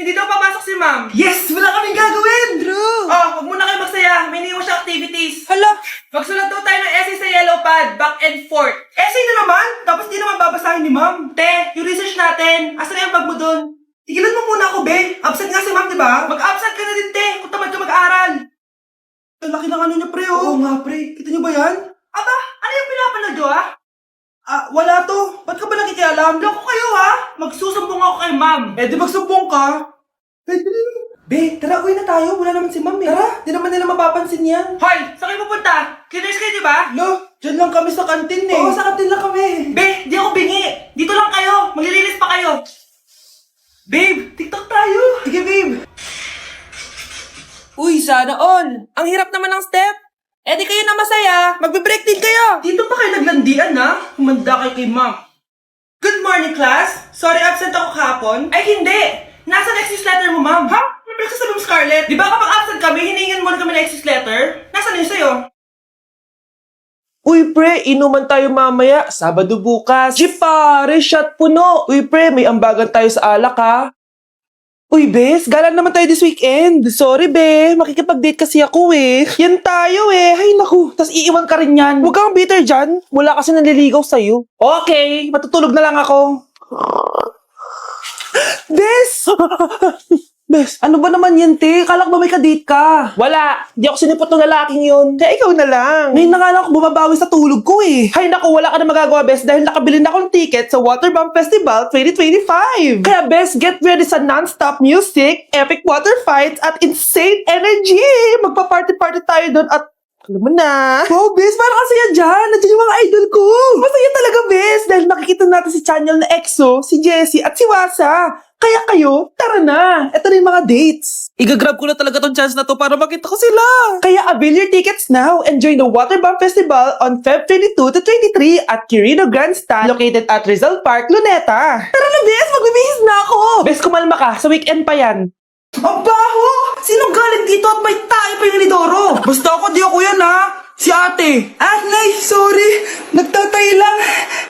Hindi daw papasok si ma'am. Yes! Wala kaming gagawin! True! Oh, huwag muna kayo magsaya. May iniwan siya activities. Hala! Magsulat daw tayo ng essay sa yellow pad, back and forth. Essay na naman! Tapos di naman babasahin ni ma'am. Te, yung research natin. Asan na yung bag mo dun? Tigilan mo muna ako, be. Absent nga si ma'am, di ba? Mag-absent ka na din, te. Kung tamad ka mag-aral. Ang laki ng ano niya, pre, oh. Oo nga, pre. Kita niyo ba yan? Aba, ano yung pinapanood nyo, ha? Wala to. Ba't ka ba nakikialam? Loko kayo, ha? Magsusumbong ako kay ma'am. Eh, di magsumbong ka. Pwede rin. Be, tara, uwi na tayo. Wala naman si ma'am, eh. Tara, di naman nila mapapansin yan. Hoy, saan kayo pupunta? Cleaners kayo, di ba? Lo, dyan lang kami sa kantin, eh. Oo, sa kantin lang kami. Be, di ako bingi. Dito lang kayo. Maglilinis pa kayo. Babe, TikTok tayo. Sige, babe. Uy, sana all! Ang hirap naman ng step! Eh di kayo na masaya! Magbe-break din kayo! Dito pa kayo naglandian, ha? Humanda kayo kay ma'am. Good morning, class. Sorry, absent ako kahapon. Ay, hindi. Nasa excuse letter mo, ma'am. Ha? Ano pinagsasabi mo, Scarlett? Di ba kapag absent kami, hiningan mo na kami ng excuse letter? Nasaan yun sa'yo? Uy pre, inuman tayo mamaya. Sabado bukas. Jeep pare, shot puno. Uy pre, may ambagan tayo sa alak ha. Uy bes, gala naman tayo this weekend. Sorry be, makikipag-date kasi ako eh. Yan tayo eh. Hay naku, tas iiwan ka rin yan. Huwag kang bitter dyan. Wala kasi naliligaw sa'yo. Okay, matutulog na lang ako. Bes! Bes, ano ba naman yan, te? Kala ko ba may ka-date ka? Wala. Di ako sinipot ng lalaking yun. Kaya ikaw na lang. Ngayon na nga lang ako bumabawi sa tulog ko eh. Hay naku, wala ka na magagawa, Bes, dahil nakabili na akong ticket sa Waterbomb Festival 2025. Kaya, Bes, get ready sa non-stop music, epic water fights, at insane energy. Magpa-party-party tayo doon at alam mo na. Wow, Bes, parang kasaya dyan. Nandiyan yung mga idol ko. Masaya talaga, Bes, dahil makikita natin si Channel na EXO, si Jessie, at si Wasa. Kaya kayo, tara na. Ito na yung mga dates. Igagrab ko na talaga tong chance na to para makita ko sila. Kaya avail your tickets now and join the Waterbomb Festival on Feb 22 to 23 at Quirino Grandstand located at Rizal Park, Luneta. Tara na, Bes. Magbibihis na ako. Bes, kumalma ka. Sa weekend pa yan. Ang baho! Sinong galing dito at may tae pa yung Lidoro? Basta ako, di ako yan, ha? Si ate. Nay, sorry. Nagtatay lang.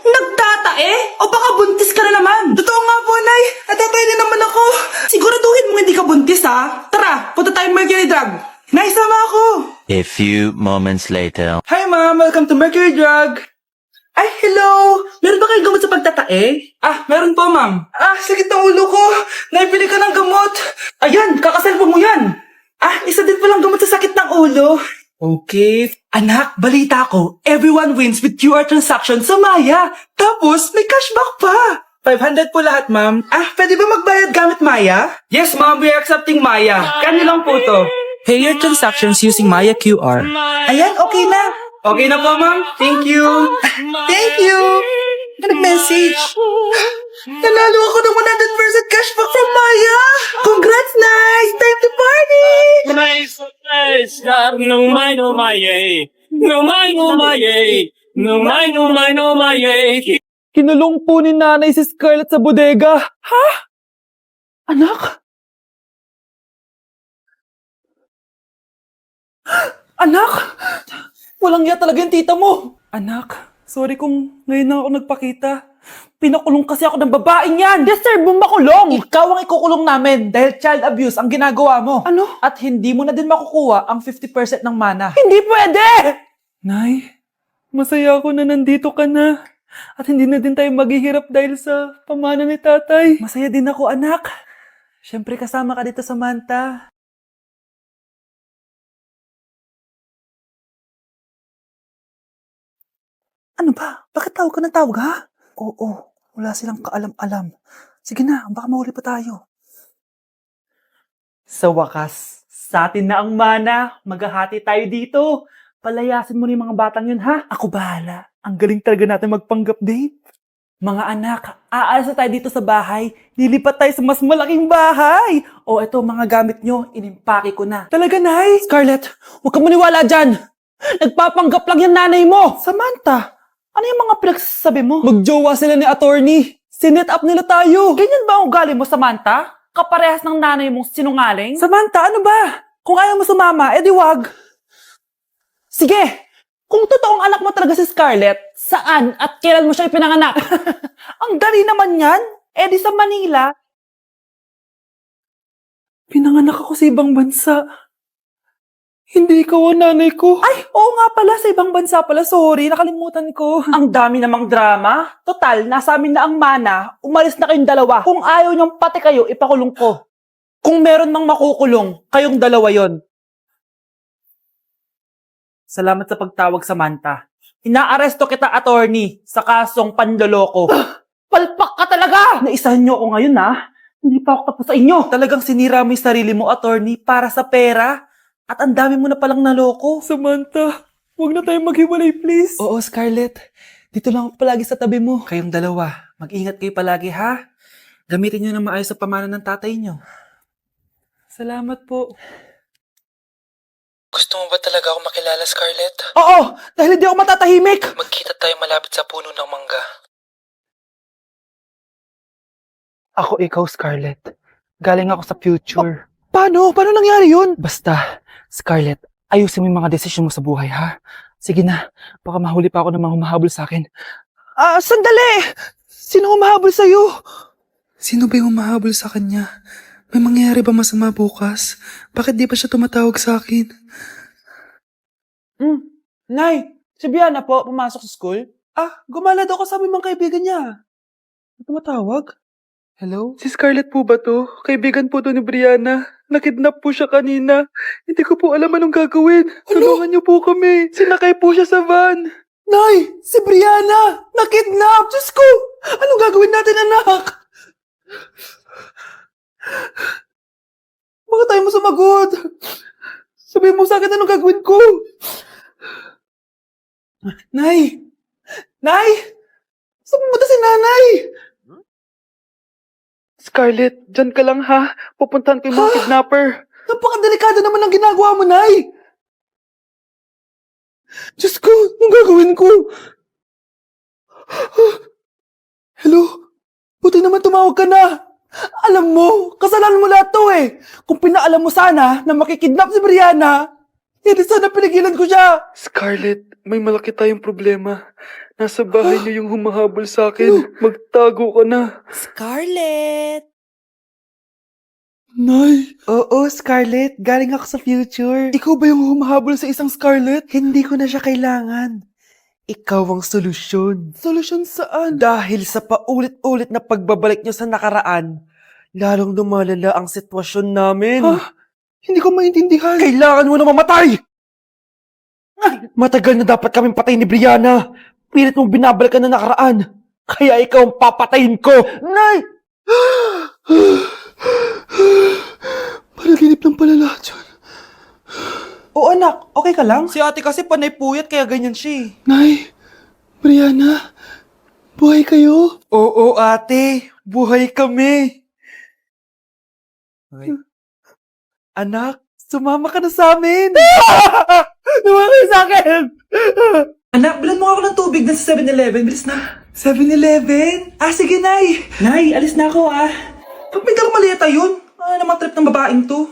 Nagtatae? O baka buntis ka na naman? Totoo nga po, Nay. Nagtatay din naman ako. Siguraduhin mo hindi ka buntis, ha? Tara, punta tayong Mercury Drug. Nay, sama ako. A few moments later. Hi, ma'am. Welcome to Mercury Drug. Ay, hello! Meron ba kayong gamot sa pagtatae? Meron po, ma'am. Sakit ng ulo ko. Naipili ka ng gamot. Ayan, kakaselfon mo yan. Isa din palang gamot sa sakit ng ulo. Okay. Anak, balita ko, everyone wins with QR transaction sa Maya. Tapos, may cashback pa. 500 po lahat, ma'am. Pwede ba magbayad gamit Maya? Yes, ma'am. We are accepting Maya. Kanilang po to. Pay your transactions using Maya QR. Ayan, okay na. Okay na po, ma'am. Thank you. Thank you. Nag-message. Nanalo ako ng 100% cashback from Maya. Congrats, nice. Time to party. Nice, nice. No my, no my, yay. No my, no my, yay. No my, no my, no my, yay. Kinulong po ni nanay si Scarlett sa bodega. Ha? Anak? Anak? Walang iya talaga yung tita mo. Anak, sorry kung ngayon na ako nagpakita. Pinakulong kasi ako ng babaeng yan. Deserve mo makulong. Ikaw ang ikukulong namin dahil child abuse ang ginagawa mo. Ano? At hindi mo na din makukuha ang 50% ng mana. Hindi pwede! Nay, masaya ako na nandito ka na. At hindi na din tayo maghihirap dahil sa pamana ni tatay. Masaya din ako, anak. Siyempre kasama ka dito sa Manta. Ano ba? Bakit tawag ka ng tawag, ha? Oo, wala silang kaalam-alam. Sige na, baka mahuli pa tayo. Sa wakas, sa atin na ang mana. Maghahati tayo dito. Palayasin mo na yung mga batang yun, ha? Ako bahala. Ang galing talaga natin magpanggap date. Mga anak, aalis na tayo dito sa bahay. Lilipat tayo sa mas malaking bahay. O eto, mga gamit nyo, inimpake ko na. Talaga, Nay? Scarlett, huwag ka maniwala dyan. Nagpapanggap lang yung nanay mo. Samantha, ano yung mga pinagsasabi mo? Magjowa sila ni attorney. Sinet up nila tayo. Ganyan ba ang ugali mo, Samantha? Kaparehas ng nanay mong sinungaling? Samantha, ano ba? Kung ayaw mo sumama, edi wag. Sige, kung totoong anak mo talaga si Scarlett, saan at kailan mo siya ipinanganak? Ang dali naman yan. Edi sa Manila, Pinanganak ako sa ibang bansa. Hindi ikaw ang nanay ko. Ay, oo nga pala, sa ibang bansa pala. Sorry, nakalimutan ko. Ang dami namang drama. Total, nasa amin na ang mana. Umalis na kayong dalawa. Kung ayaw niyong pati kayo, ipakulong ko. Kung meron mang makukulong, kayong dalawa yon. Salamat sa pagtawag, Samantha. Inaaresto kita, attorney, sa kasong panloloko. Palpak ka talaga! Naisahan niyo ako ngayon, ha? Hindi pa ako tapos sa inyo. Talagang sinira mo yung sarili mo, attorney, para sa pera. At ang dami mo na palang naloko. Samantha, huwag na tayong maghiwalay, please. Oo, Scarlett. Dito lang ako palagi sa tabi mo. Kayong dalawa, mag-ingat kayo palagi, ha? Gamitin niyo na maayos sa pamana ng tatay niyo. Salamat po. Gusto mo ba talaga ako makilala, Scarlett? Oo, dahil hindi ako matatahimik. Magkita tayo malapit sa puno ng mangga. Ako ikaw, Scarlett. Galing ako sa future. Paano? Paano nangyari yun? Basta, Scarlett, ayusin mo yung mga desisyon mo sa buhay, ha? Sige na, baka mahuli pa ako ng mga humahabol sa akin. Sandali! Sino humahabol sa'yo? Sino ba yung humahabol sa kanya? May mangyayari ba masama bukas? Bakit di pa siya tumatawag sa akin? Nay, si Biana po, pumasok sa school? Gumala daw kasama yung mga kaibigan niya. Tumatawag? Hello? Si Scarlett po ba to? Kaibigan po to ni Brianna. Nakidnap po siya kanina. Hindi ko po alam anong gagawin. Tulungan niyo po kami. Sinakay po siya sa van. Nay, si Brianna! Nakidnap! Diyos ko! Anong gagawin natin, anak? Bakit tayo mo sumagot? Sabihin mo sa akin anong gagawin ko? Nay! Nay! Saan pumunta si nanay? Scarlett, dyan ka lang ha. Pupuntahan ko yung mga kidnapper. Napakadelikado naman ang ginagawa mo, Nay! Diyos ko, anong gagawin ko? Hello? Buti naman tumawag ka na. Alam mo, kasalanan mo lahat to eh. Kung pinaalam mo sana na makikidnap si Brianna, hindi sana pinigilan ko siya. Scarlett, may malaki tayong problema. Nasa bahay niyo yung humahabol sa akin. Magtago ka na. Scarlett! Nay! Oo, Scarlett. Galing ako sa future. Ikaw ba yung humahabol sa isang Scarlett? Hindi ko na siya kailangan. Ikaw ang solusyon. Solusyon saan? Dahil sa paulit-ulit na pagbabalik niyo sa nakaraan, lalong lumalala ang sitwasyon namin. Hindi ko maintindihan. Kailangan mo na mamatay! Matagal na dapat kaming patay ni Brianna. Pilit mong binabalikan na nakaraan. Kaya ikaw ang papatayin ko. Nay! Panaginip lang pala lahat yun. Oo anak, okay ka lang? Si ate kasi panay puyat kaya ganyan siya. Nay, Brianna, buhay kayo? Oo ate, buhay kami. Okay. Anak, sumama ka na sa amin. Sumama kayo sa akin. Anak, bilan mo ako ng tubig na sa 7-Eleven. Bilis na. 7-Eleven? Sige, Nay. Nay, alis na ako, Pag may dalang maleta yun. Ano naman trip ng babaeng to?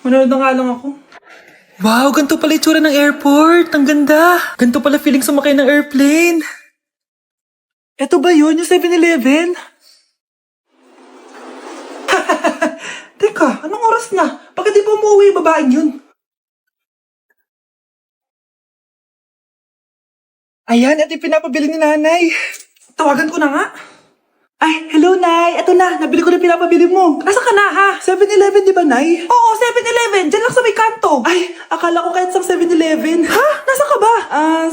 Manonood na nga lang ako. Wow, ganito pala itsura ng airport. Ang ganda. Ganito pala feeling sumakay ng airplane. Eto ba yun, yung 7-Eleven? Teka, anong oras na? Bakit di pa umuwi yung babaeng yun? Ayan, ito yung pinapabili ni nanay. Tawagan ko na nga. Ay, hello, Nay. Eto na, nabili ko na pinapabili mo. Nasa ka na, ha? 7-Eleven, di ba, Nay? Oo, 7-Eleven. Diyan lang sa may kanto. Ay, akala ko kahit sa 7-Eleven. Ha? Nasa ka ba?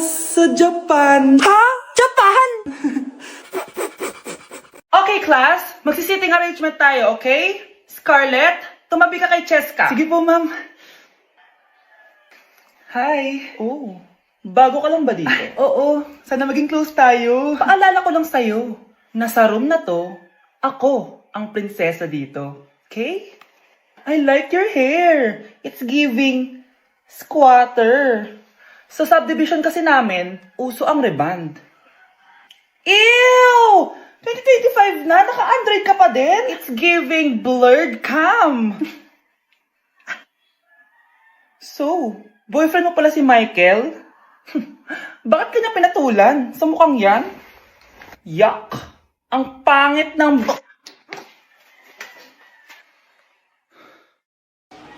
Sa Japan. Ha? Japan? Okay, class. Magsi-sitting arrangement tayo, okay? Scarlett, tumabi ka kay Cheska. Sige po, ma'am. Hi. Oh. Bago ka lang ba dito? Oo. Sana maging close tayo. Paalala ko lang sa'yo, na sa room na to, ako ang prinsesa dito. Okay? I like your hair. It's giving squatter. Sa subdivision kasi namin, uso ang reband. Ew! 2025 na, naka-Android ka pa din? It's giving blurred cam. So, boyfriend mo pala si Michael? Bakit kanya pinatulan? Sa mukhang yan? Yuck! Ang pangit ng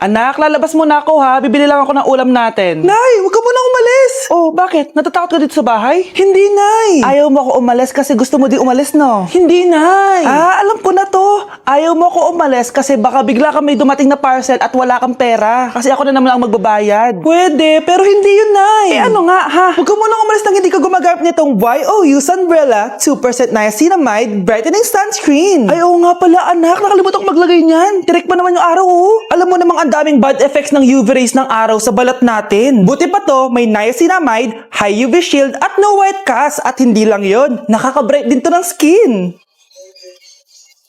Anak, lalabas muna ako ha. Bibili lang ako ng ulam natin. Nay, huwag ka muna umalis. Oh, bakit? Natatakot ka dito sa bahay? Hindi, Nay. Ayaw mo ako umalis kasi gusto mo di umalis, no? Hindi, Nay. Ah, alam ko na to. Ayaw mo ako umalis kasi baka bigla ka may dumating na parcel at wala kang pera. Kasi ako na naman ang magbabayad. Pwede, pero hindi yun, Nay. Eh ano nga, ha? Huwag ka muna umalis nang hindi ka gumagamit nitong YOU Sunbrella 2% Niacinamide Brightening Sunscreen. Ay, oo nga pala, anak. Nakalimutan ko maglagay niyan. Direct pa naman yung araw, oh. Alam mo namang ang daming bad effects ng UV rays ng araw sa balat natin. Buti pa to, may niacinamide, high UV shield, at no white cast. At hindi lang yon, nakaka-bright din to ng skin.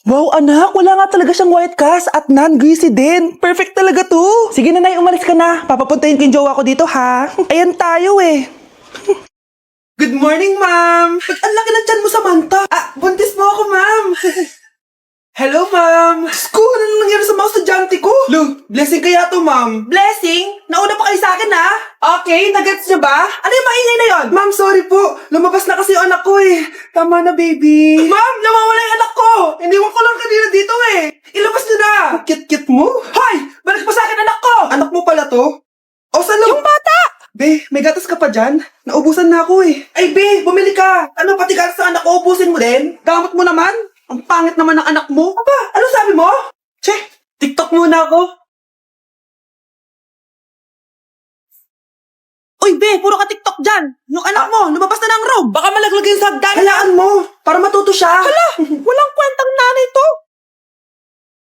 Wow, anak, wala nga talaga siyang white cast at non-greasy din. Perfect talaga to. Sige na, Nay, umalis ka na. Papapuntahin ko yung jowa ko dito, ha? Ayan tayo, eh. Good morning, ma'am. Ba't ang laki ng tiyan mo, Samantha? Ah, buntis mo ako, ma'am. Hello, ma'am. Sko, ano nang nangyari sa mga estudyante ko? Lu, blessing kaya to, ma'am. Blessing? Nauna pa kayo sa akin, ha? Okay, nagets niyo ba? Ano yung maingay na yon? Ma'am, sorry po. Lumabas na kasi yung anak ko, eh. Tama na, baby. Ma'am, nawawala yung anak ko. Iniwan ko lang kanina dito, eh. Ilabas niyo na. Kit-kit mo? Hoy! Balik pa sa akin, anak ko! Anak mo pala to? O, saan yung bata? Be, may gatas ka pa dyan? Naubusan na ako, eh. Ay, Be, bumili ka. Ano, pati gatas ng anak ko, ubusin mo din? Gamot mo naman? Ang pangit naman ng anak mo. Aba, ano sabi mo? Che, TikTok muna ako. Uy, Be, puro ka TikTok dyan. Yung anak mo, lumabas na ng room. Baka malaglag yung sagdan. Hayaan mo, para matuto siya. Hala, walang kwentang nanay to.